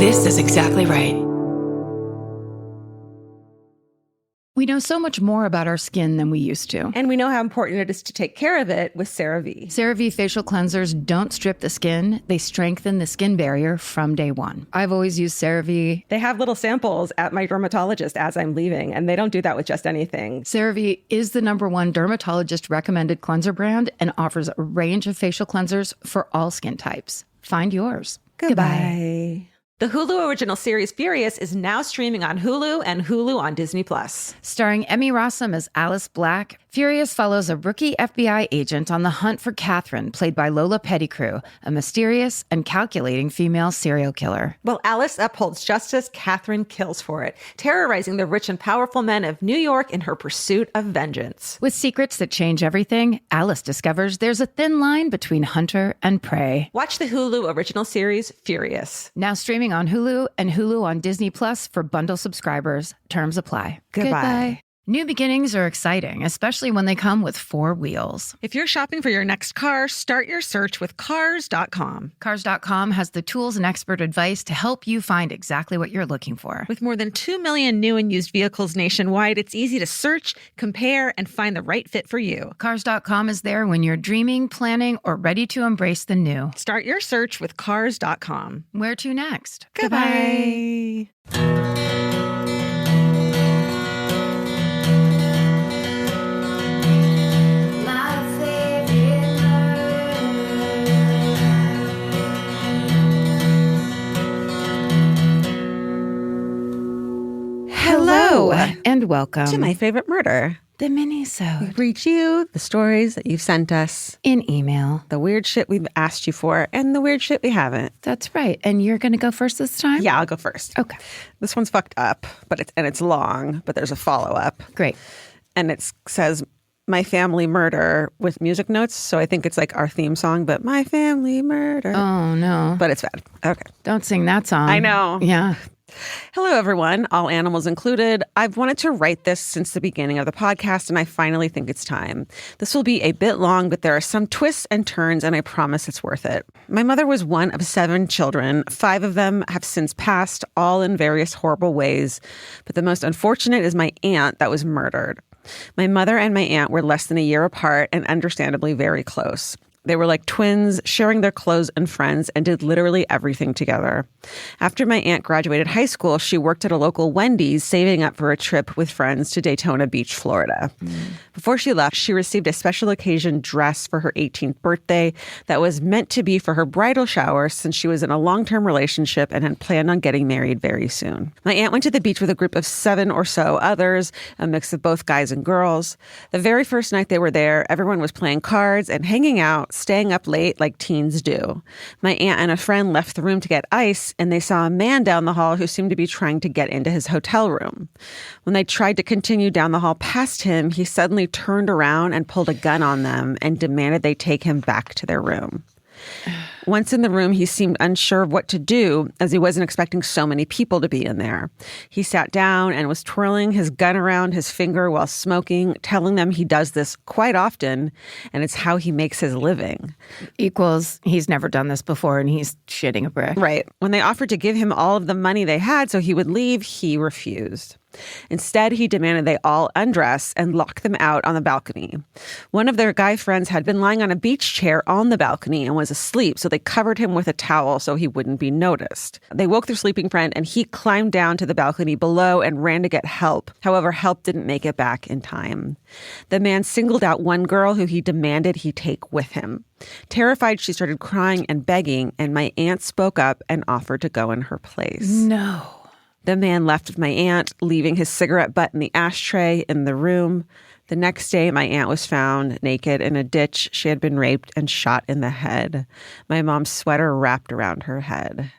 This is exactly right. We know so much more about our skin than we used to. And we know how important it is to take care of it with CeraVe. CeraVe facial cleansers don't strip the skin. They strengthen the skin barrier from day one. I've always used CeraVe. They have little samples at my dermatologist as I'm leaving, and they don't do that with just anything. CeraVe is the #1 dermatologist recommended cleanser brand and offers a range of facial cleansers for all skin types. Find yours. Goodbye. The Hulu original series Furious is now streaming on Hulu and Hulu on Disney+. Starring Emmy Rossum as Alice Black, Furious follows a rookie FBI agent on the hunt for Catherine, played by Lola Pettigrew, a mysterious and calculating female serial killer. While Alice upholds justice, Catherine kills for it, terrorizing the rich and powerful men of New York in her pursuit of vengeance. With secrets that change everything, Alice discovers there's a thin line between hunter and prey. Watch the Hulu original series Furious. Now streaming on Hulu and Hulu on Disney Plus for bundle subscribers. Terms apply. Goodbye. New beginnings are exciting, especially when they come with 4 wheels. If you're shopping for your next car, start your search with Cars.com. Cars.com has the tools and expert advice to help you find exactly what you're looking for. With more than 2 million new and used vehicles nationwide, it's easy to search, compare, and find the right fit for you. Cars.com is there when you're dreaming, planning, or ready to embrace the new. Start your search with Cars.com. Where to next? Goodbye. Hello, and welcome To My Favorite Murder. the Minisode. We read you the stories that you've sent us, In email. the weird shit we've asked you for, and the weird shit we haven't. That's right. And you're going to go first this time? Yeah, I'll go first. Okay. This one's fucked up, but it's long, but there's a follow-up. Great. And it says, My Family Murder with music notes. So I think it's like our theme song, but My Family Murder. Oh, no. But it's bad. Okay. Don't sing that song. I know. Yeah. Hello, everyone, all animals included. I've wanted to write this since the beginning of the podcast, and I finally think it's time. This will be a bit long, but there are some twists and turns, and I promise it's worth it. My mother was one of 7 children. 5 of them have since passed, all in various horrible ways. But the most unfortunate is my aunt that was murdered. My mother and my aunt were less than a year apart and understandably very close. They were like twins, sharing their clothes and friends, and did literally everything together. After my aunt graduated high school, she worked at a local Wendy's, saving up for a trip with friends to Daytona Beach, Florida. Before she left, she received a special occasion dress for her 18th birthday that was meant to be for her bridal shower, since she was in a long-term relationship and had planned on getting married very soon. My aunt went to the beach with a group of 7 or so others, a mix of both guys and girls. The very first night they were there, everyone was playing cards and hanging out, staying up late like teens do. My aunt and a friend left the room to get ice, and they saw a man down the hall who seemed to be trying to get into his hotel room. When they tried to continue down the hall past him, he suddenly turned around and pulled a gun on them and demanded they take him back to their room. Once in the room, he seemed unsure of what to do, as he wasn't expecting so many people to be in there. He sat down and was twirling his gun around his finger while smoking, telling them he does this quite often, and it's how he makes his living. Equals, he's never done this before, and he's shitting a brick. Right. When they offered to give him all of the money they had so he would leave, he refused. Instead, he demanded they all undress and lock them out on the balcony. One of their guy friends had been lying on a beach chair on the balcony and was asleep, so they covered him with a towel so he wouldn't be noticed. They woke their sleeping friend, and he climbed down to the balcony below and ran to get help. However, help didn't make it back in time. The man singled out one girl who he demanded he take with him. Terrified, she started crying and begging, and my aunt spoke up and offered to go in her place. No. The man left with my aunt, leaving his cigarette butt in the ashtray in the room. The next day, my aunt was found naked in a ditch. She had been raped and shot in the head. My mom's sweater wrapped around her head.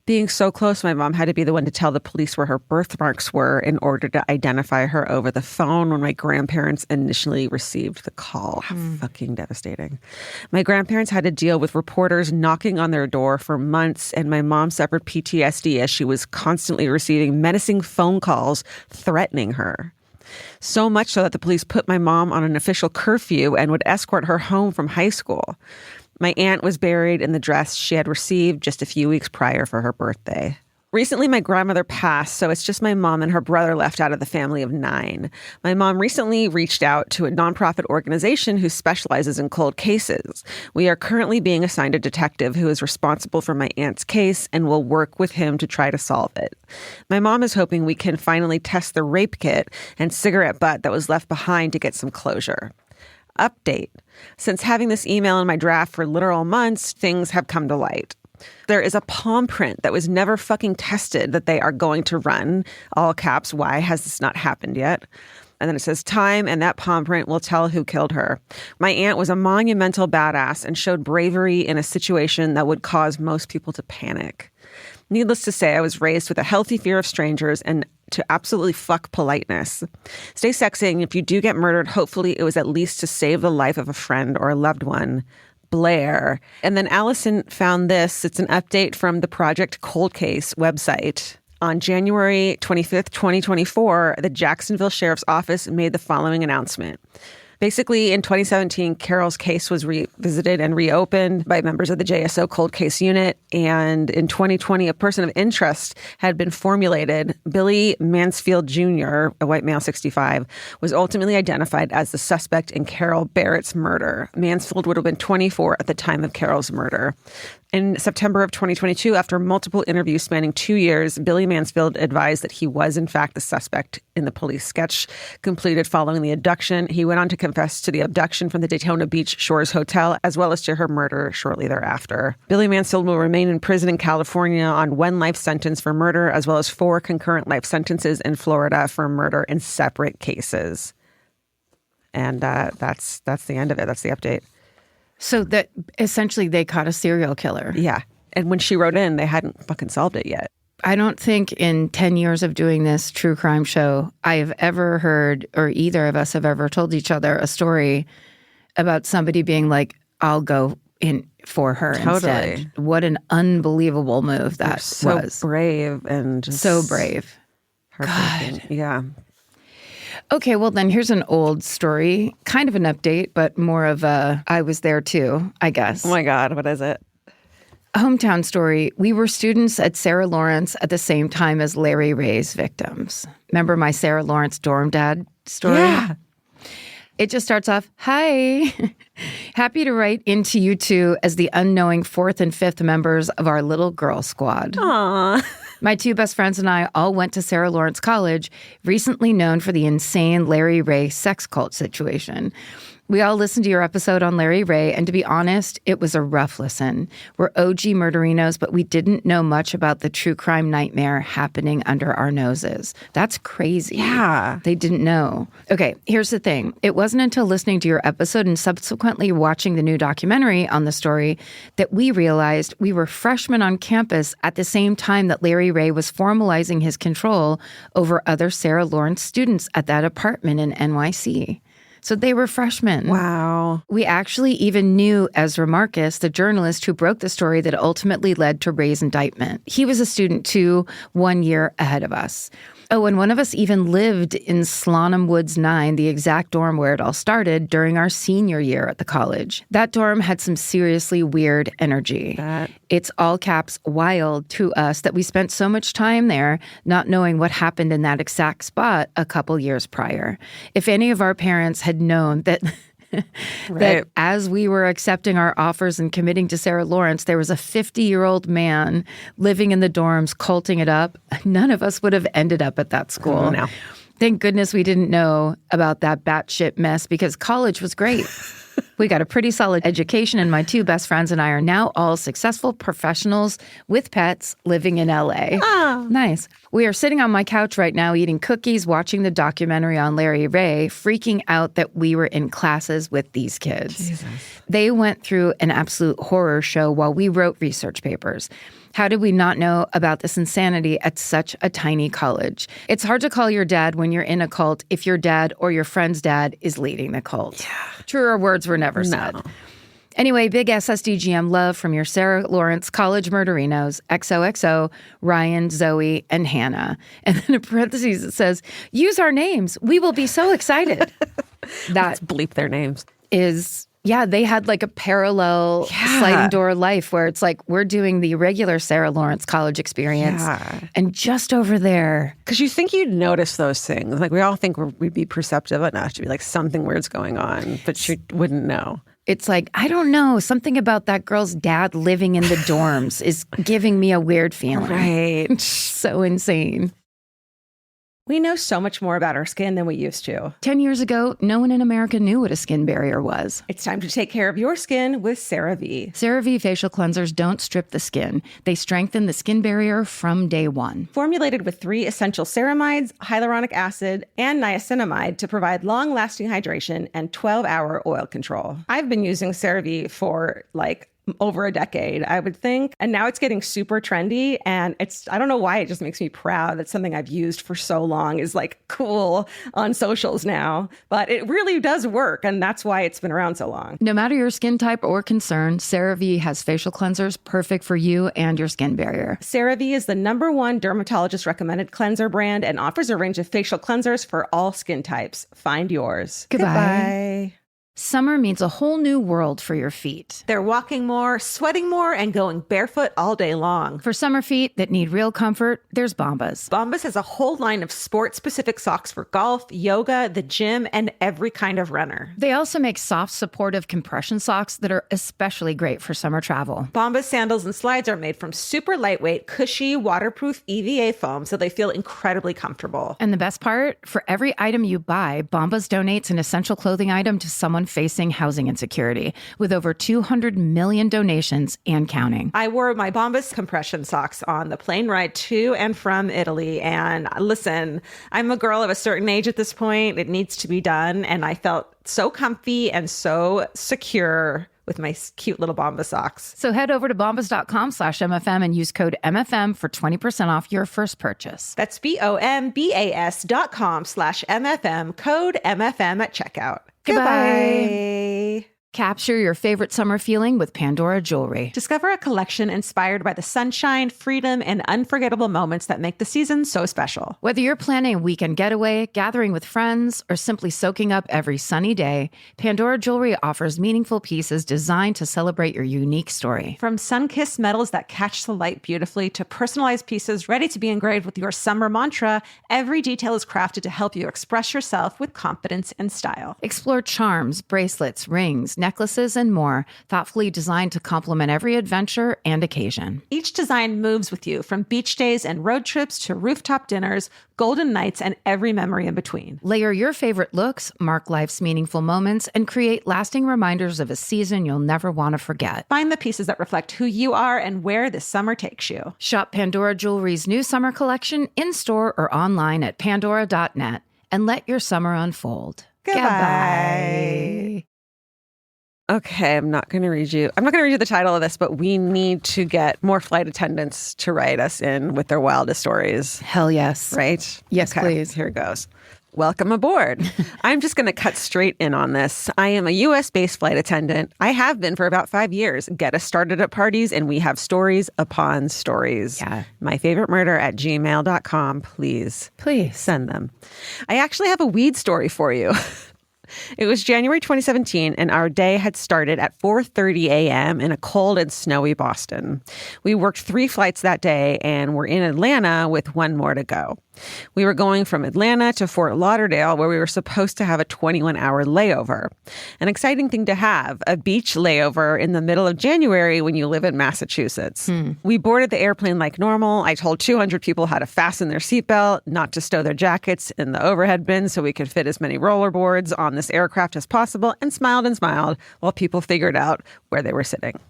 Being so close, my mom had to be the one to tell the police where her birthmarks were in order to identify her over the phone when my grandparents initially received the call. How fucking devastating. My grandparents had to deal with reporters knocking on their door for months, and my mom suffered PTSD as she was constantly receiving menacing phone calls threatening her. So much so that the police put my mom on an official curfew and would escort her home from high school. My aunt was buried in the dress she had received just a few weeks prior for her birthday. Recently, my grandmother passed, so it's just my mom and her brother left out of the family of 9. My mom recently reached out to a nonprofit organization who specializes in cold cases. We are currently being assigned a detective who is responsible for my aunt's case and will work with him to try to solve it. My mom is hoping we can finally test the rape kit and cigarette butt that was left behind to get some closure. Update. Since having this email in my draft for literal months, things have come to light. There is a palm print that was never fucking tested that they are going to run. All caps, why has this not happened yet? And then it says time, and that palm print will tell who killed her. My aunt was a monumental badass and showed bravery in a situation that would cause most people to panic. Needless to say, I was raised with a healthy fear of strangers and to absolutely fuck politeness. Stay sexy, and if you do get murdered, hopefully it was at least to save the life of a friend or a loved one. Blair. And then Allison found this. It's an update from the Project Cold Case website. On January 25th, 2024, the Jacksonville Sheriff's Office made the following announcement. Basically, in 2017, Carol's case was revisited and reopened by members of the JSO Cold Case Unit. And in 2020, a person of interest had been formulated. Billy Mansfield Jr., a white male, 65, was ultimately identified as the suspect in Carol Barrett's murder. Mansfield would have been 24 at the time of Carol's murder. In September of 2022, after multiple interviews spanning 2 years, Billy Mansfield advised that he was, in fact, the suspect in the police sketch completed following the abduction. He went on to confess to the abduction from the Daytona Beach Shores Hotel, as well as to her murder shortly thereafter. Billy Mansfield will remain in prison in California on 1 life sentence for murder, as well as 4 concurrent life sentences in Florida for murder in separate cases. And that's the end of it. That's the update. So that essentially they caught a serial killer. Yeah. And when she wrote in, they hadn't fucking solved it yet. I don't think in 10 years of doing this true crime show, I have ever heard, or either of us have ever told each other a story about somebody being like, I'll go in for her instead. What an unbelievable move that was. So brave and just so brave. Heartbreaking. God. Yeah. Okay, well then here's an old story, kind of an update, but more of a I was there too, I guess. Oh my God, what is it? A hometown story. We were students at Sarah Lawrence at the same time as Larry Ray's victims. Remember my Sarah Lawrence dorm dad story? Yeah. It just starts off, hi. Happy to write into you two as the unknowing 4th and 5th members of our little girl squad. Aww. My 2 best friends and I all went to Sarah Lawrence College, recently known for the insane Larry Ray sex cult situation. We all listened to your episode on Larry Ray, and to be honest, it was a rough listen. We're OG murderinos, but we didn't know much about the true crime nightmare happening under our noses. That's crazy. Yeah. They didn't know. Okay, here's the thing. It wasn't until listening to your episode and subsequently watching the new documentary on the story that we realized we were freshmen on campus at the same time that Larry Ray was formalizing his control over other Sarah Lawrence students at that apartment in NYC. So they were freshmen. Wow. We actually even knew Ezra Marcus, the journalist who broke the story that ultimately led to Ray's indictment. He was a student too, 1 year ahead of us. Oh, and one of us even lived in Slonham Woods 9, the exact dorm where it all started, during our senior year at the college. That dorm had some seriously weird energy. It's all caps wild to us that we spent so much time there not knowing what happened in that exact spot a couple years prior. If any of our parents had known that that as we were accepting our offers and committing to Sarah Lawrence, there was a 50-year-old man living in the dorms, culting it up, none of us would have ended up at that school. Oh, no. Thank goodness we didn't know about that batshit mess because college was great. We got a pretty solid education, and my 2 best friends and I are now all successful professionals with pets living in LA. Oh. Nice. We are sitting on my couch right now eating cookies, watching the documentary on Larry Ray, freaking out that we were in classes with these kids. Jesus. They went through an absolute horror show while we wrote research papers. How did we not know about this insanity at such a tiny college? It's hard to call your dad when you're in a cult if your dad or your friend's dad is leading the cult. Yeah. Truer words were never said. Anyway, big SSDGM love from your Sarah Lawrence College Murderinos, XOXO, Ryan, Zoe, and Hannah. And then in parentheses it says, use our names. We will be so excited. Let's bleep their names. Is Yeah, they had like a parallel sliding door life where it's like we're doing the regular Sarah Lawrence college experience. And just over there. Because you think you'd notice those things. Like we all think we'd be perceptive enough to be like something weird's going on, but you wouldn't know. It's like, I don't know, something about that girl's dad living in the dorms is giving me a weird feeling. Right. So insane. We know so much more about our skin than we used to. 10 years ago, no one in America knew what a skin barrier was. It's time to take care of your skin with CeraVe. CeraVe facial cleansers don't strip the skin. They strengthen the skin barrier from day one. Formulated with 3 essential ceramides, hyaluronic acid, and niacinamide to provide long-lasting hydration and 12-hour oil control. I've been using CeraVe for over a decade, I would think. And now it's getting super trendy. And I don't know why, it just makes me proud that something I've used for so long is cool on socials now. But it really does work. And that's why it's been around so long. No matter your skin type or concern, CeraVe has facial cleansers perfect for you and your skin barrier. CeraVe is the #1 dermatologist recommended cleanser brand and offers a range of facial cleansers for all skin types. Find yours. Goodbye. Summer means a whole new world for your feet. They're walking more, sweating more, and going barefoot all day long. For summer feet that need real comfort, there's Bombas. Bombas has a whole line of sport-specific socks for golf, yoga, the gym, and every kind of runner. They also make soft, supportive compression socks that are especially great for summer travel. Bombas sandals and slides are made from super lightweight, cushy, waterproof EVA foam, so they feel incredibly comfortable. And the best part? For every item you buy, Bombas donates an essential clothing item to someone facing housing insecurity, with over 200 million donations and counting. I wore my Bombas compression socks on the plane ride to and from Italy. And listen, I'm a girl of a certain age at this point. It needs to be done. And I felt so comfy and so secure with my cute little Bombas socks. So head over to bombas.com/MFM and use code MFM for 20% off your first purchase. That's BOMBAS.com/MFM, code MFM at checkout. Goodbye. Capture your favorite summer feeling with Pandora Jewelry. Discover a collection inspired by the sunshine, freedom, and unforgettable moments that make the season so special. Whether you're planning a weekend getaway, gathering with friends, or simply soaking up every sunny day, Pandora Jewelry offers meaningful pieces designed to celebrate your unique story. From sun-kissed metals that catch the light beautifully to personalized pieces ready to be engraved with your summer mantra, every detail is crafted to help you express yourself with confidence and style. Explore charms, bracelets, rings, necklaces, and more, thoughtfully designed to complement every adventure and occasion. Each design moves with you, from beach days and road trips to rooftop dinners, golden nights, and every memory in between. Layer your favorite looks, mark life's meaningful moments, and create lasting reminders of a season you'll never want to forget. Find the pieces that reflect who you are and where this summer takes you. Shop Pandora Jewelry's new summer collection in-store or online at pandora.net and let your summer unfold. Goodbye. Okay, I'm not going to read you the title of this, but we need to get more flight attendants to write us in with their wildest stories. Hell yes. Right? Yes, okay, please. Here it goes. Welcome aboard. I'm just going to cut straight in on this. I am a U.S.-based flight attendant. I have been for about 5 years. Get us started at parties, and we have stories upon stories. Yeah. myfavoritemurder@gmail.com. Please send them. I actually have a weed story for you. It was January 2017, and our day had started at 4:30 a.m. in a cold and snowy Boston. We worked 3 flights that day, and we're in Atlanta with 1 more to go. We were going from Atlanta to Fort Lauderdale, where we were supposed to have a 21-hour layover. An exciting thing to have, a beach layover in the middle of January when you live in Massachusetts. We boarded the airplane like normal. I told 200 people how to fasten their seatbelt, not to stow their jackets in the overhead bin so we could fit as many rollerboards on this aircraft as possible, and smiled while people figured out where they were sitting.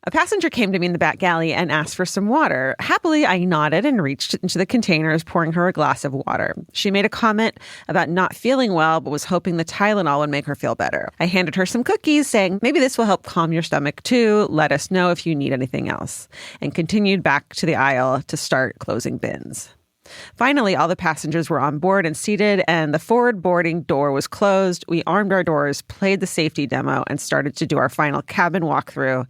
A passenger came to me in the back galley and asked for some water. Happily, I nodded and reached into the containers, pouring her a glass of water. She made a comment about not feeling well, but was hoping the Tylenol would make her feel better. I handed her some cookies, saying, maybe this will help calm your stomach too. Let us know if you need anything else. And continued back to the aisle to start closing bins. Finally, all the passengers were on board and seated, and the forward boarding door was closed. We armed our doors, played the safety demo, and started to do our final cabin walkthrough.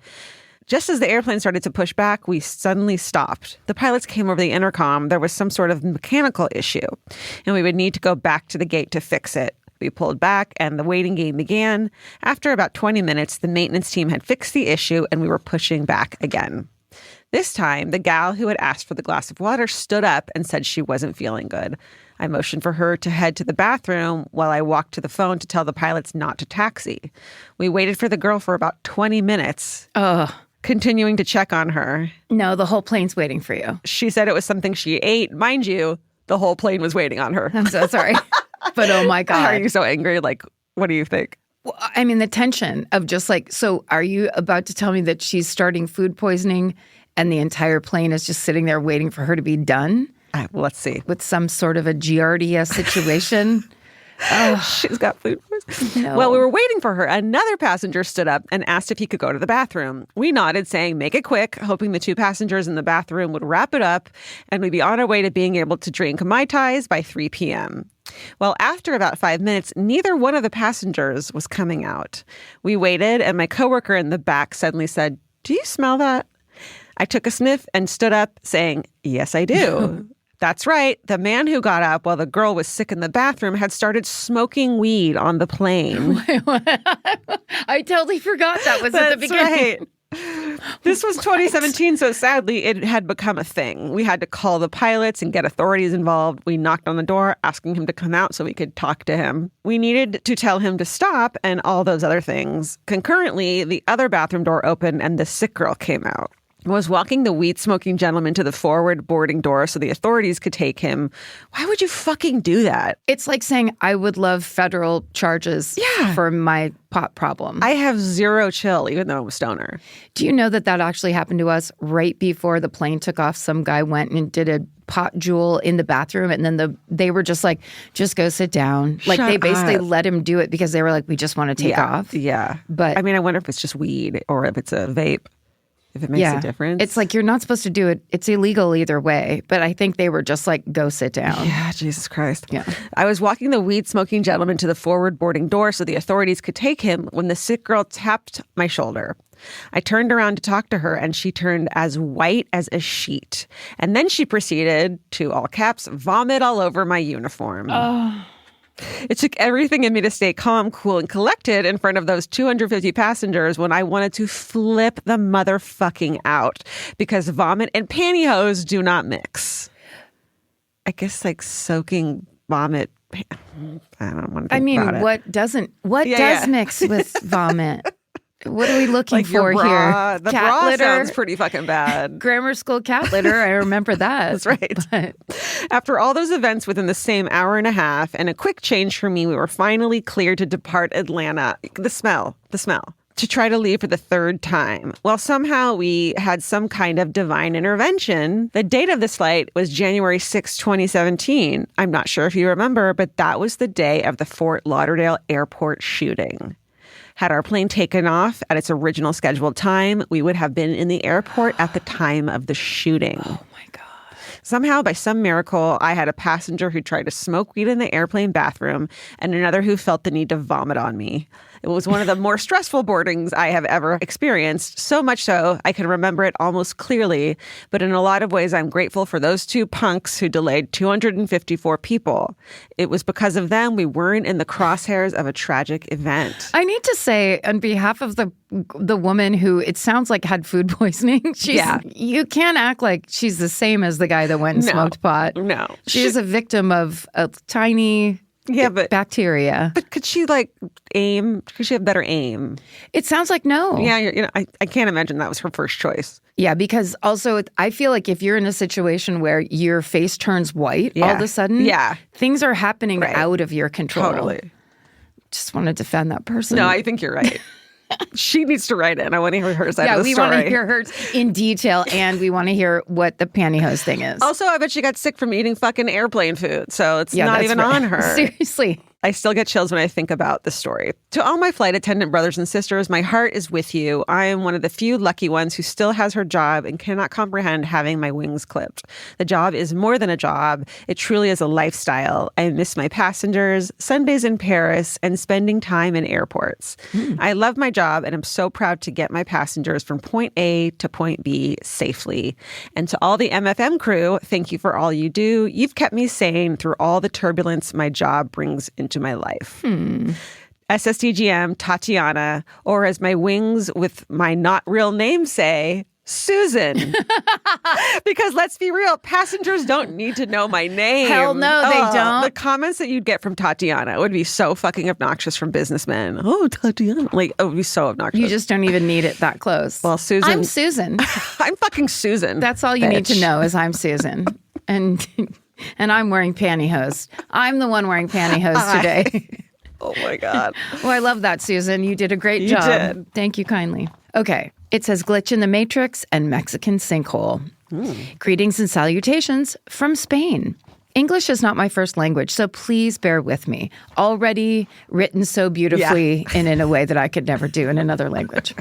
Just as the airplane started to push back, we suddenly stopped. The pilots came over the intercom. There was some sort of mechanical issue, and we would need to go back to the gate to fix it. We pulled back and the waiting game began. After about 20 minutes, the maintenance team had fixed the issue and we were pushing back again. This time, the gal who had asked for the glass of water stood up and said she wasn't feeling good. I motioned for her to head to the bathroom while I walked to the phone to tell the pilots not to taxi. We waited for the girl for about 20 minutes, continuing to check on her. No, the whole plane's waiting for you. She said it was something she ate. Mind you, the whole plane was waiting on her. I'm so sorry. But oh my God. Are you so angry? Like, what do you think? Well, I mean, the tension of just like, so are you about to tell me that she's starting food poisoning and the entire plane is just sitting there waiting for her to be done? Let's see. With some sort of a Giardia situation? She's got food poisoning. No. Well, we were waiting for her. Another passenger stood up and asked if he could go to the bathroom. We nodded, saying, make it quick, hoping the 2 passengers in the bathroom would wrap it up and we'd be on our way to being able to drink Mai Tais by 3 p.m. Well, after about 5 minutes, neither one of the passengers was coming out. We waited, and my coworker in the back suddenly said, do you smell that? I took a sniff and stood up, saying, yes, I do. That's right. The man who got up while the girl was sick in the bathroom had started smoking weed on the plane. I totally forgot that was at the beginning. Right. This was 2017, so sadly, it had become a thing. We had to call the pilots and get authorities involved. We knocked on the door, asking him to come out so we could talk to him. We needed to tell him to stop and all those other things. Concurrently, the other bathroom door opened and the sick girl came out. Was walking the weed-smoking gentleman to the forward boarding door so the authorities could take him. Why would you fucking do that? It's like saying I would love federal charges for my pot problem. I have zero chill, even though I'm a stoner. Do you know that actually happened to us right before the plane took off? Some guy went and did a pot jewel in the bathroom, and then they were just like, just go sit down. Like they basically let him do it because they were like, we just want to take off. Yeah. But I mean, I wonder if it's just weed or if it's a vape. If it makes a difference. It's like you're not supposed to do it. It's illegal either way. But I think they were just like, go sit down. Yeah, Jesus Christ. Yeah. I was walking the weed-smoking gentleman to the forward boarding door so the authorities could take him when the sick girl tapped my shoulder. I turned around to talk to her, and she turned as white as a sheet. And then she proceeded to, all caps, vomit all over my uniform. Oh. It took everything in me to stay calm, cool, and collected in front of those 250 passengers when I wanted to flip the motherfucking out because vomit and pantyhose do not mix. I guess like soaking vomit. I don't want to think about it. What does mix with vomit? What are we looking like for here? The cat bra litter sounds pretty fucking bad. Grammar school cat litter. I remember that. That's right. But after all those events within the same hour and a half and a quick change for me, we were finally cleared to depart Atlanta. The smell. To try to leave for the 3rd time. Well, somehow we had some kind of divine intervention. The date of this flight was January 6, 2017. I'm not sure if you remember, but that was the day of the Fort Lauderdale airport shooting. Had our plane taken off at its original scheduled time, we would have been in the airport at the time of the shooting. oh my God. Somehow, by some miracle, I had a passenger who tried to smoke weed in the airplane bathroom and another who felt the need to vomit on me. It was one of the more stressful boardings I have ever experienced, so much so I can remember it almost clearly. But in a lot of ways, I'm grateful for those 2 punks who delayed 254 people. It was because of them we weren't in the crosshairs of a tragic event. I need to say, on behalf of the woman who it sounds like had food poisoning, you can't act like she's the same as the guy that went and smoked pot. No. She's a victim of a tiny bacteria. But could she aim? Could she have better aim? It sounds like no. Yeah, I can't imagine that was her first choice. Yeah, because also I feel like if you're in a situation where your face turns white all of a sudden, things are happening out of your control. Totally. Just want to defend that person. No, I think you're right. She needs to write in. I want to hear her side of the story. Yeah, we want to hear hers in detail, and we want to hear what the pantyhose thing is. Also, I bet she got sick from eating fucking airplane food, so it's not even on her. Seriously. I still get chills when I think about this story. To all my flight attendant brothers and sisters, my heart is with you. I am one of the few lucky ones who still has her job and cannot comprehend having my wings clipped. The job is more than a job. It truly is a lifestyle. I miss my passengers, Sundays in Paris, and spending time in airports. I love my job and I'm so proud to get my passengers from point A to point B safely. And to all the MFM crew, thank you for all you do. You've kept me sane through all the turbulence my job brings into to my life. SSDGM Tatiana, or as my wings with my not real name say, Susan. Because let's be real, passengers don't need to know my name. Hell no, they don't. The comments that you'd get from Tatiana would be so fucking obnoxious from businessmen. Oh, Tatiana. Like, it would be so obnoxious. You just don't even need it that close. Well, Susan. I'm Susan. I'm fucking Susan. That's all you need to know is I'm Susan. And I'm wearing pantyhose. I'm the one wearing pantyhose today. Oh my God. Well, I love that, Susan. You did a great job. Did. Thank you kindly. Okay. It says glitch in the matrix and Mexican sinkhole. Greetings and salutations from Spain. English is not my first language, so please bear with me. Already written so beautifully and in a way that I could never do in another language.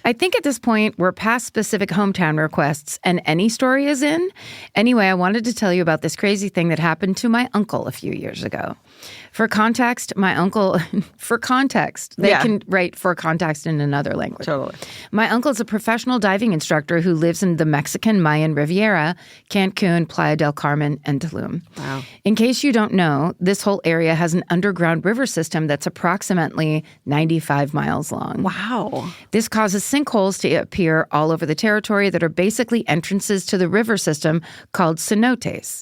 I think at this point, we're past specific hometown requests and any story is in. Anyway, I wanted to tell you about this crazy thing that happened to my uncle a few years ago. For context, my uncle, they can write for context in another language. Totally. My uncle is a professional diving instructor who lives in the Mexican Mayan Riviera, Cancun, Playa del Carmen, and Tulum. Wow. In case you don't know, this whole area has an underground river system that's approximately 95 miles long. Wow. This causes sinkholes to appear all over the territory that are basically entrances to the river system called cenotes.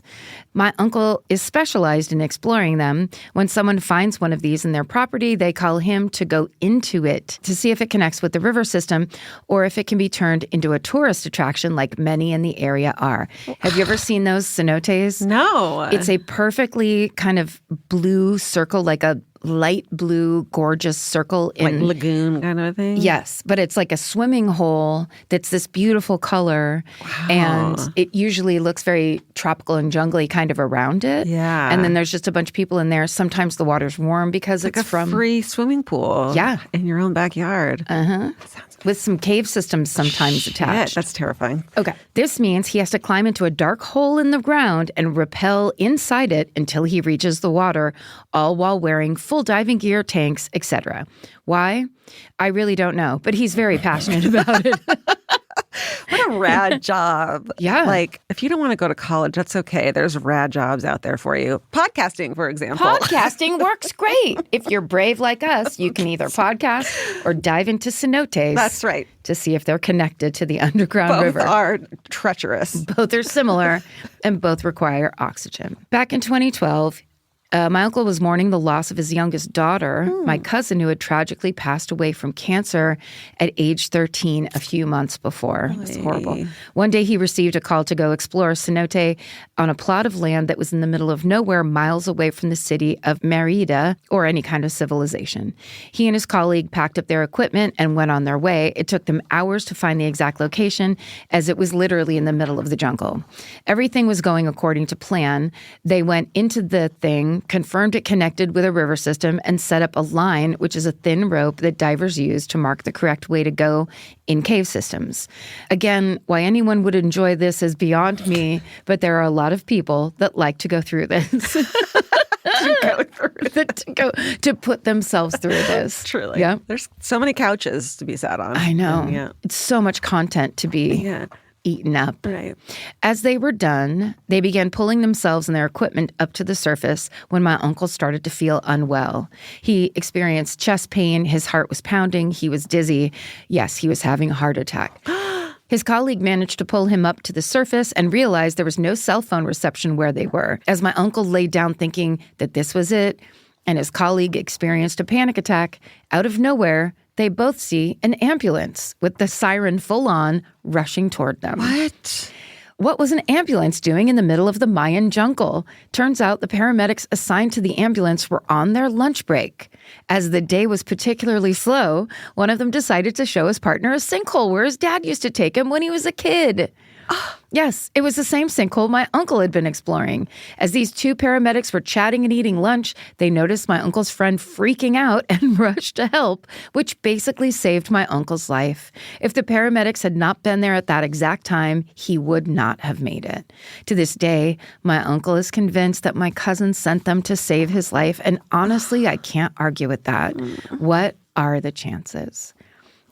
My uncle is specialized in exploring them. When someone finds one of these in their property, they call him to go into it to see if it connects with the river system or if it can be turned into a tourist attraction like many in the area are. Have you ever seen those cenotes? No. It's a perfectly kind of blue circle, like a light blue, gorgeous circle in like lagoon kind of a thing? Yes, but it's like a swimming hole that's this beautiful color. Wow. And it usually looks very tropical and jungly kind of around it. Yeah. And then there's just a bunch of people in there. Sometimes the water's warm because like it's from free swimming pool. Yeah. In your own backyard. with some cave systems sometimes attached. That's terrifying. Okay. This means he has to climb into a dark hole in the ground and rappel inside it until he reaches the water, all while wearing full diving gear, tanks, etc. Why? I really don't know, but he's very passionate about it. What a rad job. Yeah. Like, if you don't want to go to college, that's okay. There's rad jobs out there for you. Podcasting, for example. Podcasting works great. If you're brave like us, you can either podcast or dive into cenotes. That's right. To see if they're connected to the underground Both river. are treacherous. Both are similar and both require oxygen. Back in 2012, my uncle was mourning the loss of his youngest daughter, my cousin, who had tragically passed away from cancer at age 13 a few months before. It was horrible. One day he received a call to go explore a cenote on a plot of land that was in the middle of nowhere, miles away from the city of Mérida or any kind of civilization. He and his colleague packed up their equipment and went on their way. It took them hours to find the exact location, as it was literally in the middle of the jungle. Everything was going according to plan. They went into the thing, confirmed it connected with a river system, and set up a line, which is a thin rope that divers use to mark the correct way to go in cave systems. Again, why anyone would enjoy this is beyond me, but there are a lot of people that like to go through this. To put themselves through this. Truly. Yeah. There's so many couches to be sat on. I know. Yeah. It's so much content to be eaten up. Right. As they were done, they began pulling themselves and their equipment up to the surface when my uncle started to feel unwell. He experienced chest pain. His heart was pounding. He was dizzy. Yes, he was having a heart attack. His colleague managed to pull him up to the surface and realized there was no cell phone reception where they were. As my uncle laid down thinking that this was it, and his colleague experienced a panic attack, out of nowhere, they both see an ambulance with the siren full on rushing toward them. What was an ambulance doing in the middle of the Mayan jungle? Turns out the paramedics assigned to the ambulance were on their lunch break. As the day was particularly slow, one of them decided to show his partner a sinkhole where his dad used to take him when he was a kid. Yes, it was the same sinkhole my uncle had been exploring. As these two paramedics were chatting and eating lunch, they noticed my uncle's friend freaking out and rushed to help, which basically saved my uncle's life. If the paramedics had not been there at that exact time, he would not have made it. To this day, my uncle is convinced that my cousin sent them to save his life, and honestly, I can't argue with that. What are the chances?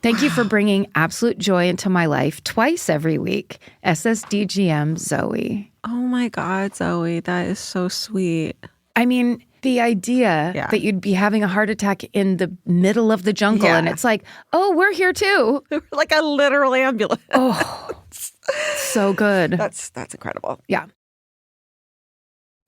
Thank you for bringing absolute joy into my life twice every week. SSDGM Zoe. Oh my God, Zoe, that is so sweet. I mean, The idea that you'd be having a heart attack in the middle of the jungle and it's like, oh, we're here too. Like a literal ambulance. Oh, so good. That's incredible. Yeah.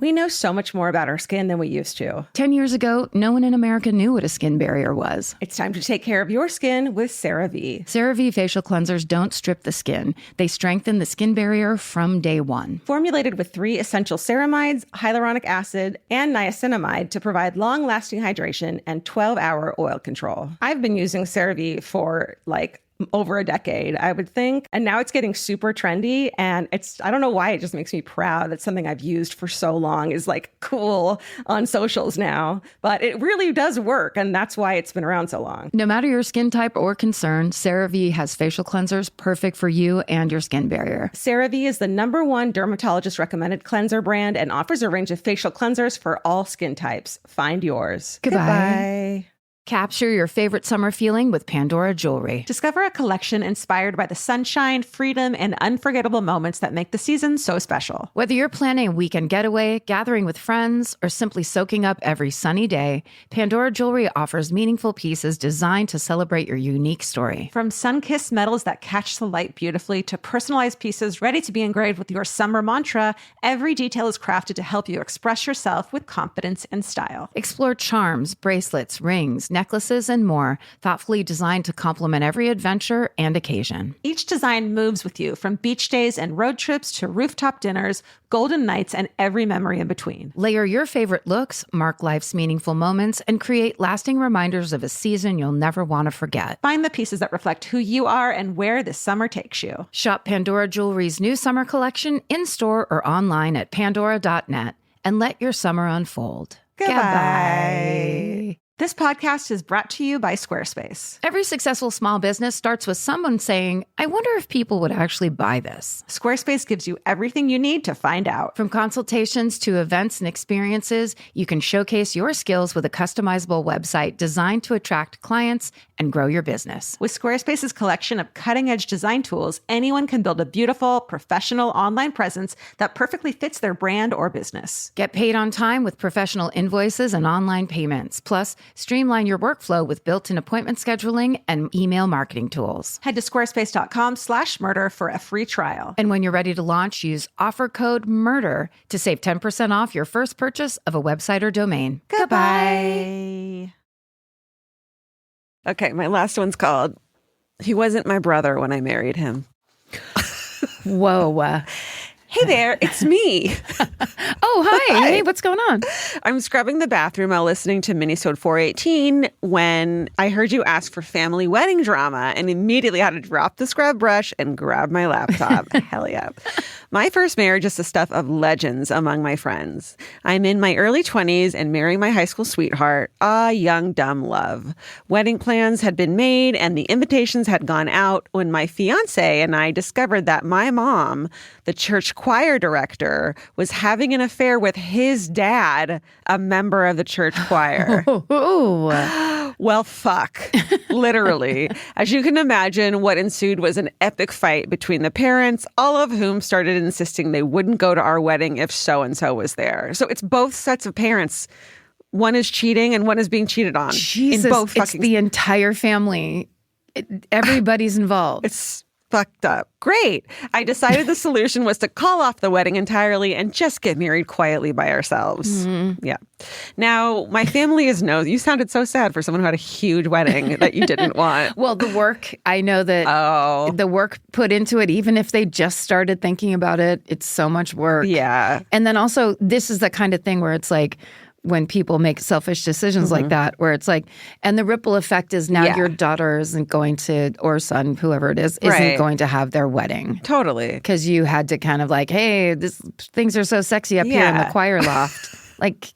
We know so much more about our skin than we used to. 10 years ago, no one in America knew what a skin barrier was. It's time to take care of your skin with CeraVe. CeraVe facial cleansers don't strip the skin. They strengthen the skin barrier from day one. Formulated with 3 essential ceramides, hyaluronic acid, and niacinamide to provide long-lasting hydration and 12-hour oil control. I've been using CeraVe for over a decade, I would think. And now it's getting super trendy. And I don't know why, it just makes me proud that something I've used for so long is cool on socials now. But it really does work. And that's why it's been around so long. No matter your skin type or concern, CeraVe has facial cleansers perfect for you and your skin barrier. CeraVe is the #1 dermatologist recommended cleanser brand and offers a range of facial cleansers for all skin types. Find yours. Goodbye. Capture your favorite summer feeling with Pandora jewelry. Discover a collection inspired by the sunshine, freedom, and unforgettable moments that make the season so special. Whether you're planning a weekend getaway, gathering with friends, or simply soaking up every sunny day, Pandora jewelry offers meaningful pieces designed to celebrate your unique story. From sun-kissed metals that catch the light beautifully to personalized pieces ready to be engraved with your summer mantra, every detail is crafted to help you express yourself with confidence and style. Explore charms, bracelets, rings, necklaces, and more, thoughtfully designed to complement every adventure and occasion. Each design moves with you, from beach days and road trips to rooftop dinners, golden nights, and every memory in between. Layer your favorite looks, mark life's meaningful moments, and create lasting reminders of a season you'll never want to forget. Find the pieces that reflect who you are and where this summer takes you. Shop Pandora Jewelry's new summer collection in-store or online at pandora.net and let your summer unfold. Goodbye. This podcast is brought to you by Squarespace. Every successful small business starts with someone saying, I wonder if people would actually buy this. Squarespace gives you everything you need to find out. From consultations to events and experiences, you can showcase your skills with a customizable website designed to attract clients and grow your business. With Squarespace's collection of cutting-edge design tools, anyone can build a beautiful, professional online presence that perfectly fits their brand or business. Get paid on time with professional invoices and online payments. Plus, streamline your workflow with built-in appointment scheduling and email marketing tools. Head to squarespace.com/murder for a free trial. And when you're ready to launch, use offer code MURDER to save 10% off your first purchase of a website or domain. Goodbye. Okay, my last one's called, He Wasn't My Brother When I Married Him. Whoa. Hey there, it's me. Oh, hi. Hey, what's going on? I'm scrubbing the bathroom while listening to Minisode 418 when I heard you ask for family wedding drama and immediately had to drop the scrub brush and grab my laptop. Hell yeah. My first marriage is the stuff of legends among my friends. I'm in my early 20s and marrying my high school sweetheart, a young, dumb love. Wedding plans had been made and the invitations had gone out when my fiance and I discovered that my mom, the church choir director, was having an affair with his dad, a member of the church choir. Well, fuck. Literally. As you can imagine, what ensued was an epic fight between the parents, all of whom started insisting they wouldn't go to our wedding if so-and-so was there. So it's both sets of parents. One is cheating and one is being cheated on. Jesus, in both it's the entire family. Everybody's involved. It's fucked up. Great. I decided the solution was to call off the wedding entirely and just get married quietly by ourselves. Mm-hmm. Yeah. Now, my family is you sounded so sad for someone who had a huge wedding that you didn't want. Well, the work, I know that the work put into it, even if they just started thinking about it, it's so much work. Yeah. And then also, this is the kind of thing where it's like, when people make selfish decisions like that, where it's like, and the ripple effect is now your daughter isn't going to, or son, whoever it is, isn't going to have their wedding. Totally. Because you had to kind of like, hey, things are so sexy up here in the choir loft. Like,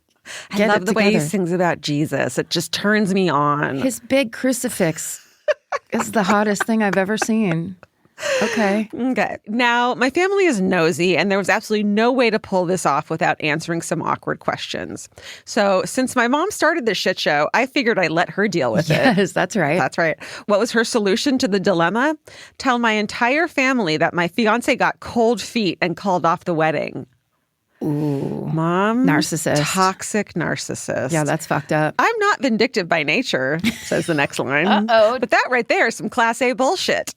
I love the way he sings about Jesus. It just turns me on. His big crucifix is the hottest thing I've ever seen. Okay. Now, my family is nosy, and there was absolutely no way to pull this off without answering some awkward questions. So since my mom started this shit show, I figured I'd let her deal with it. Yes, that's right. That's right. What was her solution to the dilemma? Tell my entire family that my fiance got cold feet and called off the wedding. Ooh. Mom. Narcissist. Toxic narcissist. Yeah, that's fucked up. I'm not vindictive by nature, says the next line. Uh-oh. But that right there is some class A bullshit.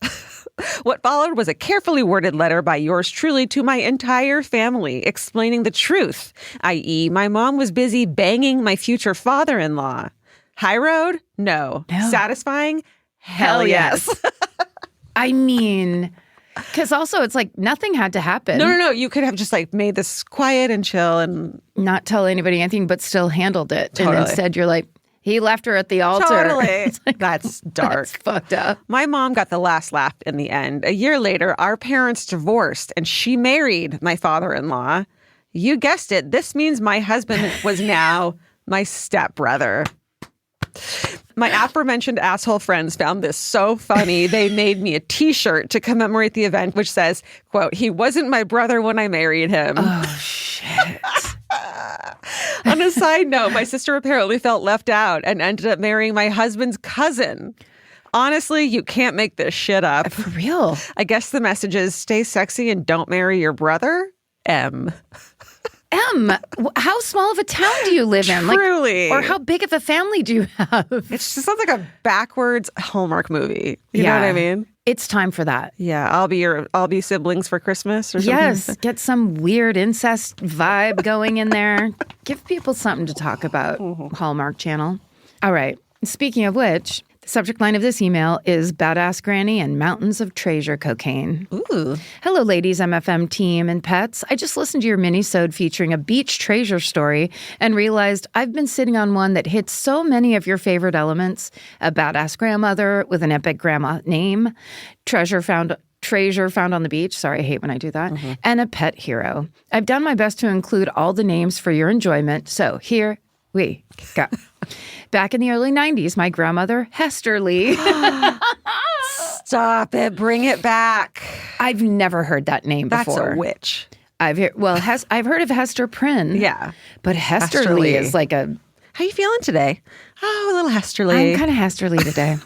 What followed was a carefully worded letter by yours truly to my entire family explaining the truth, i.e., my mom was busy banging my future father-in-law. High road? No. Satisfying? Hell yes. I mean, because also it's like nothing had to happen. No. You could have just like made this quiet and chill and not tell anybody anything, but still handled it. Totally. And instead you're like, he left her at the altar. Totally. Like, that's dark. That's fucked up. My mom got the last laugh in the end. A year later, our parents divorced and she married my father-in-law. You guessed it. This means my husband was now my stepbrother. My aforementioned asshole friends found this so funny. They made me a T-shirt to commemorate the event, which says, quote, he wasn't my brother when I married him. Oh, shit. On a side note, my sister apparently felt left out and ended up marrying my husband's cousin. Honestly, you can't make this shit up. For real. I guess the message is stay sexy and don't marry your brother. M. How small of a town do you live in? Truly. Or how big of a family do you have? It just sounds like a backwards Hallmark movie. You know what I mean? It's time for that. Yeah, I'll be siblings for Christmas or something. Yes, get some weird incest vibe going in there. Give people something to talk about, Hallmark Channel. All right, speaking of which, the subject line of this email is Badass Granny and Mountains of Treasure Cocaine. Ooh. Hello, ladies, MFM team and pets. I just listened to your minisode featuring a beach treasure story and realized I've been sitting on one that hits so many of your favorite elements. A badass grandmother with an epic grandma name, treasure found on the beach. Sorry, I hate when I do that. And a pet hero. I've done my best to include all the names for your enjoyment. So here we go. Back in the early 90s, my grandmother, Hester Lee. Stop it. Bring it back. I've never heard that name before. That's a witch. I've heard of Hester Prynne. Yeah. But Hester Lee is like a... How you feeling today? Oh, a little Hester Lee. I'm kind of Hester Lee today.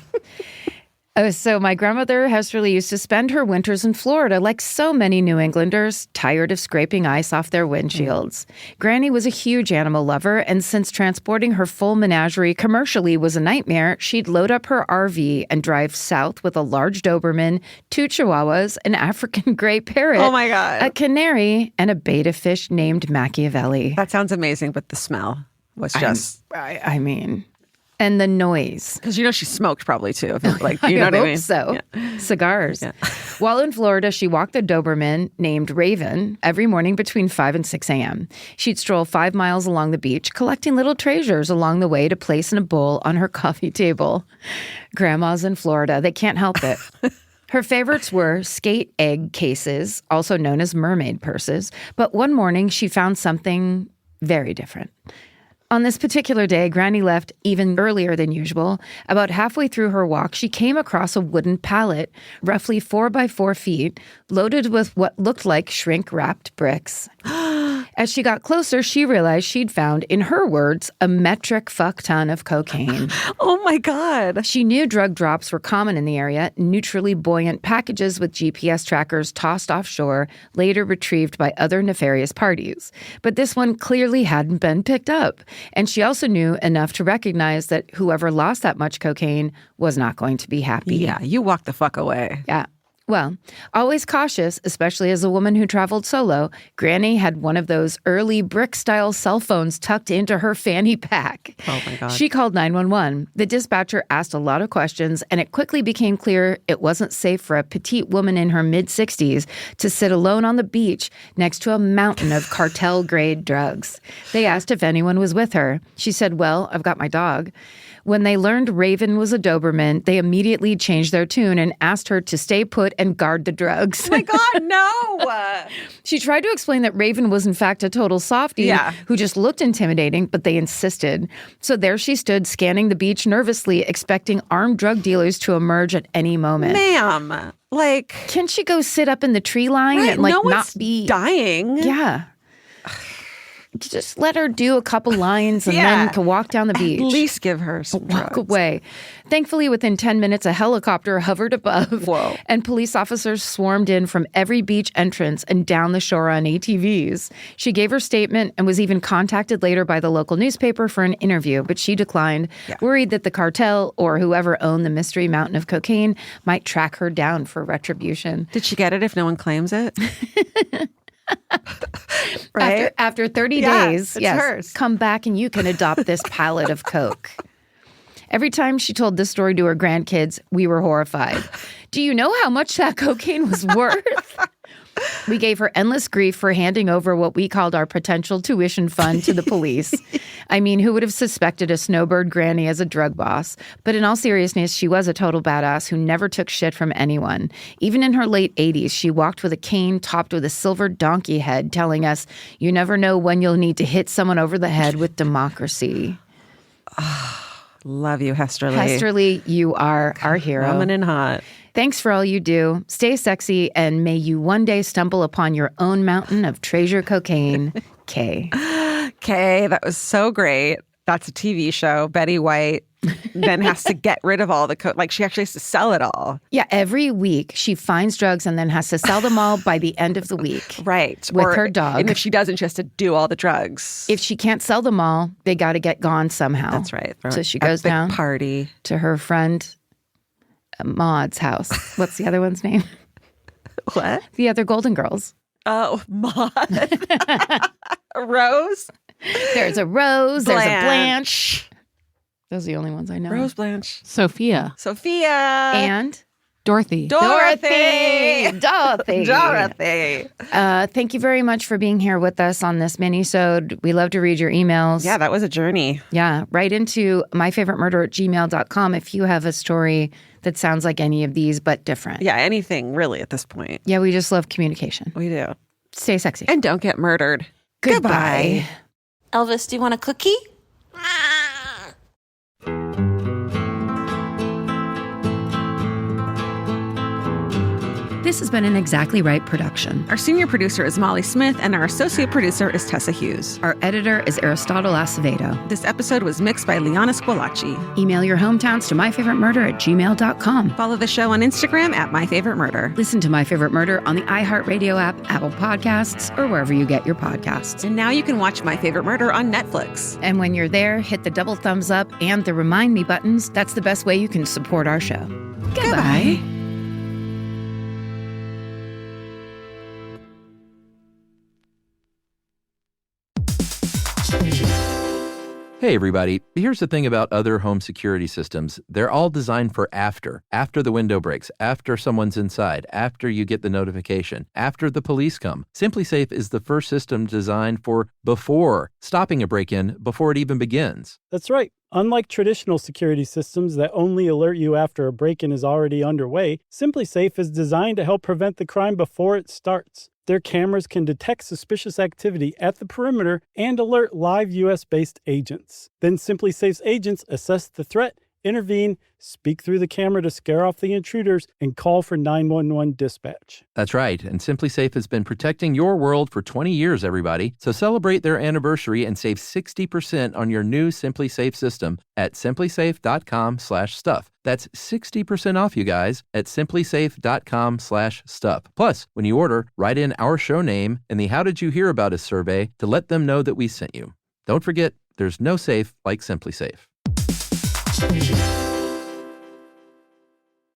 So my grandmother, Hester Lee, used to spend her winters in Florida like so many New Englanders, tired of scraping ice off their windshields. Granny was a huge animal lover, and since transporting her full menagerie commercially was a nightmare, she'd load up her RV and drive south with a large Doberman, 2 Chihuahuas, an African gray parrot, oh my God, a canary, and a beta fish named Machiavelli. That sounds amazing, but the smell was just... I mean... And the noise. Because she smoked probably too. Like, you know what I mean? So. Yeah. Cigars. Yeah. While in Florida, she walked a Doberman named Raven every morning between 5 and 6 a.m. She'd stroll 5 miles along the beach, collecting little treasures along the way to place in a bowl on her coffee table. Grandmas in Florida, they can't help it. Her favorites were skate egg cases, also known as mermaid purses. But one morning, she found something very different. On this particular day, Granny left even earlier than usual. About halfway through her walk, she came across a wooden pallet, roughly 4 by 4 feet, loaded with what looked like shrink-wrapped bricks. As she got closer, she realized she'd found, in her words, a metric fuck ton of cocaine. Oh my God. She knew drug drops were common in the area, neutrally buoyant packages with GPS trackers tossed offshore, later retrieved by other nefarious parties. But this one clearly hadn't been picked up. And she also knew enough to recognize that whoever lost that much cocaine was not going to be happy. Yeah, you walk the fuck away. Yeah. Well, always cautious, especially as a woman who traveled solo, Granny had one of those early brick-style cell phones tucked into her fanny pack. Oh, my God. She called 911. The dispatcher asked a lot of questions, and it quickly became clear it wasn't safe for a petite woman in her mid-60s to sit alone on the beach next to a mountain of cartel-grade drugs. They asked if anyone was with her. She said, well, I've got my dog. When they learned Raven was a Doberman, they immediately changed their tune and asked her to stay put and guard the drugs. Oh my God, no! She tried to explain that Raven was in fact a total softie who just looked intimidating, but they insisted. So there she stood scanning the beach nervously, expecting armed drug dealers to emerge at any moment. Ma'am, like... Can she go sit up in the tree line and no not be... dying? Yeah. Just let her do a couple lines and then can walk down the beach. At least give her some Walk drugs. away. Thankfully, within 10 minutes, a helicopter hovered above. Whoa. And police officers swarmed in from every beach entrance and down the shore on ATVs. She gave her statement and was even contacted later by the local newspaper for an interview, but she declined, worried that the cartel or whoever owned the mystery mountain of cocaine might track her down for retribution. Did she get it if no one claims it? Right? After 30 days, it's hers. Come back and you can adopt this pallet of coke. Every time she told this story to her grandkids, we were horrified. Do you know how much that cocaine was worth? We gave her endless grief for handing over what we called our potential tuition fund to the police. I mean, who would have suspected a snowbird granny as a drug boss? But in all seriousness, she was a total badass who never took shit from anyone. Even in her late 80s, she walked with a cane topped with a silver donkey head, telling us, you never know when you'll need to hit someone over the head with democracy. Love you, Hester Lee. Hester Lee, you are our hero. Coming in hot. Thanks for all you do. Stay sexy, and may you one day stumble upon your own mountain of treasure cocaine. Kay. Kay, that was so great. That's a TV show. Betty White then has to get rid of all the like she actually has to sell it all. Yeah, every week she finds drugs and then has to sell them all by the end of the week. Right. With her dog. And if she doesn't, she has to do all the drugs. If she can't sell them all, they got to get gone somehow. That's right. So she goes down party to her friend Maud's house. What's the other one's name? What? The other Golden Girls. Oh, Maud. Rose. There's a Rose. Blanche. There's a Blanche. Those are the only ones I know. Rose, Blanche. Sophia. And Dorothy. Dorothy. Thank you very much for being here with us on this mini-sode. We love to read your emails. Yeah, that was a journey. Yeah, right into myfavoritemurder@gmail.com if you have a story that sounds like any of these but different. Yeah, anything really at this point. Yeah, we just love communication. We do. Stay sexy. And don't get murdered. Goodbye. Elvis, do you want a cookie? This has been an Exactly Right production. Our senior producer is Molly Smith, and our associate producer is Tessa Hughes. Our editor is Aristotle Acevedo. This episode was mixed by Liana Squilacci. Email your hometowns to myfavoritemurder@gmail.com. Follow the show on Instagram at myfavoritemurder. Listen to My Favorite Murder on the iHeartRadio app, Apple Podcasts, or wherever you get your podcasts. And now you can watch My Favorite Murder on Netflix. And when you're there, hit the double thumbs up and the remind me buttons. That's the best way you can support our show. Goodbye. Hey everybody, here's the thing about other home security systems. They're all designed for after the window breaks, after someone's inside, after you get the notification, after the police come. SimpliSafe is the first system designed for before, stopping a break-in before it even begins. That's right. Unlike traditional security systems that only alert you after a break-in is already underway, SimpliSafe is designed to help prevent the crime before it starts. Their cameras can detect suspicious activity at the perimeter and alert live U.S.-based agents. Then SimpliSafe's agents assess the threat, intervene, speak through the camera to scare off the intruders, and call for 911 dispatch. That's right, and SimpliSafe has been protecting your world for 20 years, everybody. So celebrate their anniversary and save 60% on your new SimpliSafe system at simplisafe.com/stuff. That's 60% off, you guys, at simplisafe.com/stuff. Plus, when you order, write in our show name and the How Did You Hear About Us survey to let them know that we sent you. Don't forget, there's no safe like SimpliSafe.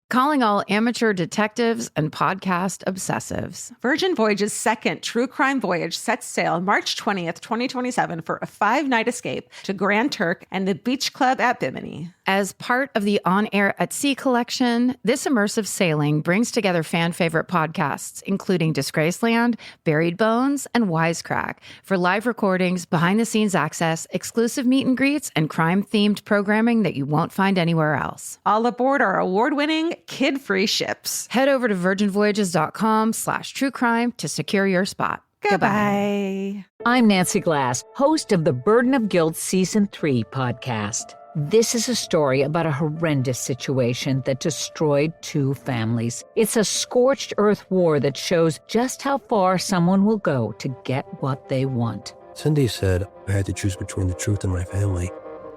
Calling all amateur detectives and podcast obsessives. Virgin Voyage's second true crime voyage sets sail March 20th, 2027 for a 5-night escape to Grand Turk and the Beach Club at Bimini. As part of the On Air at Sea collection, this immersive sailing brings together fan favorite podcasts, including Disgraceland, Buried Bones, and Wisecrack, for live recordings, behind-the-scenes access, exclusive meet and greets, and crime-themed programming that you won't find anywhere else. All aboard our award-winning, kid-free ships. Head over to virginvoyages.com/truecrime to secure your spot. Goodbye. I'm Nancy Glass, host of the Burden of Guilt Season 3 podcast. This is a story about a horrendous situation that destroyed 2 families. It's a scorched earth war that shows just how far someone will go to get what they want. Cindy said I had to choose between the truth and my family,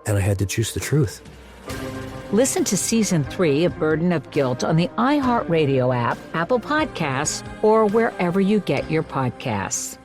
and I had to choose the truth. Listen to Season 3 of Burden of Guilt on the iHeartRadio app, Apple Podcasts, or wherever you get your podcasts.